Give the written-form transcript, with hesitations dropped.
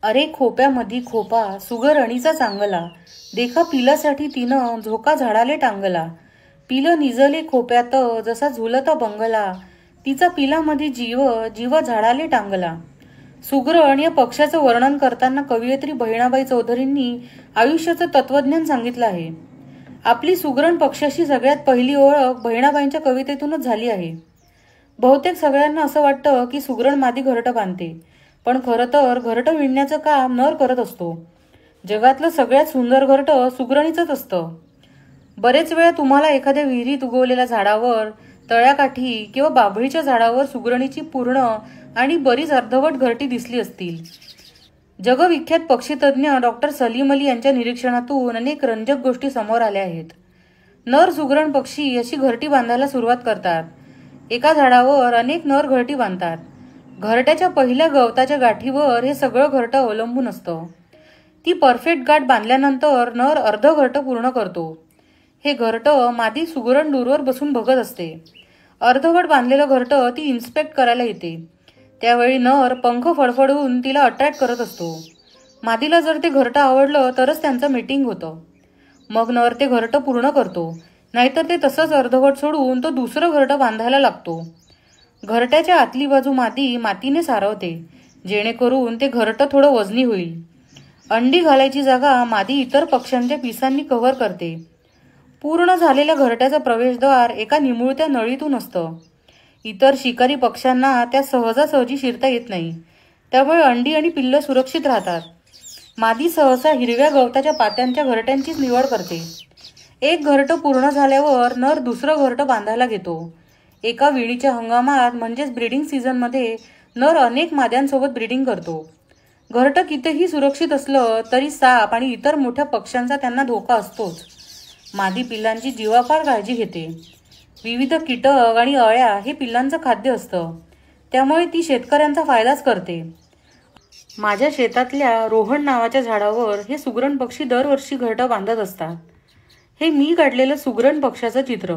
अरे खोप्यामधी खोपा सुगर अणीचा चांगला, देखा पिलासाठी तिनं झोका झाडाले टांगला. पिलं निजले खोप्यात जसा झुलता बंगला, तिचा पिलामधी जीव जीव झाडाले टांगला. सुगरण या पक्षाचं वर्णन करताना कवयित्री बहिणाबाई चौधरींनी आयुष्याचं तत्वज्ञान सांगितलं आहे. आपली सुगरण पक्षाशी सगळ्यात पहिली ओळख बहिणाबाईंच्या कवितेतूनच झाली आहे. बहुतेक सगळ्यांना असं वाटतं की सुगरण मादी घरटं बांधते, पण खरं तर घरटं विणण्याचं काम नर करत असतो. जगातलं सगळ्यात सुंदर घरटं सुगरणीचंच असतं. बरेच वेळा तुम्हाला एखाद्या विहिरीत उगवलेल्या झाडावर, तळ्याकाठी किंवा बाभळीच्या झाडावर सुगरणीची पूर्ण आणि बरीच अर्धवट घरटी दिसली असतील. जगविख्यात पक्षीतज्ञ डॉक्टर सलीम अली यांच्या निरीक्षणातून अनेक रंजक गोष्टी समोर आल्या आहेत. नर सुगरण पक्षी अशी घरटी बांधायला सुरुवात करतात. एका झाडावर अनेक नर घरटी बांधतात. घरट्याच्या पहिल्या गवताच्या गाठीवर हे सगळं घरटं अवलंबून असतं. ती परफेक्ट गाठ बांधल्यानंतर नर अर्ध घरटं पूर्ण करतो. हे घरटं मादी सुगरण दूरवर बसून बघत असते. अर्धवट बांधलेलं घरटं ती इन्स्पेक्ट करायला येते. त्यावेळी नर पंख फडफडून तिला अट्रॅक्ट करत असतो. मादीला जर ते घरटं आवडलं तरच त्यांचं मीटिंग होतं. मग नर ते घरटं पूर्ण करतो, नाहीतर ते तसंच अर्धवट सोडून तो दुसरं घरटं बांधायला लागतो. घरट्याच्या आतली बाजू मादी मातीने सारवते, जेणेकरून ते घरटं थोडं वजनी होईल. अंडी घालायची जागा मादी इतर पक्ष्यांच्या पिसांनी कव्हर करते. पूर्ण झालेल्या घरट्याचं प्रवेशद्वार एका निमुळत्या नळीतून असतं. इतर शिकारी पक्ष्यांना त्या सहजासहजी शिरता येत नाही, त्यामुळे अंडी आणि पिल्लं सुरक्षित राहतात. मादी सहसा हिरव्या गवताच्या पात्यांच्या घरट्यांचीच निवड करते. एक घरटं पूर्ण झाल्यावर नर दुसरं घरटं बांधायला घेतो. एका विणीच्या हंगामात म्हणजेच ब्रीडिंग सीझनमध्ये नर अनेक माद्यांसोबत ब्रीडिंग करतो. घरटं कितीही सुरक्षित असलं तरी साप आणि इतर मोठ्या पक्ष्यांचा त्यांना धोका असतोच. मादी पिल्लांची जीवापाड काळजी घेते. विविध कीटक आणि अळ्या हे पिल्लांचं खाद्य असतं, त्यामुळे ती शेतकऱ्यांचा फायदाच करते. माझ्या शेतातल्या रोहण नावाच्या झाडावर हे सुगरण पक्षी दरवर्षी घरटं बांधत असतात. हे मी काढलेलं सुगरण पक्षाचं चित्र.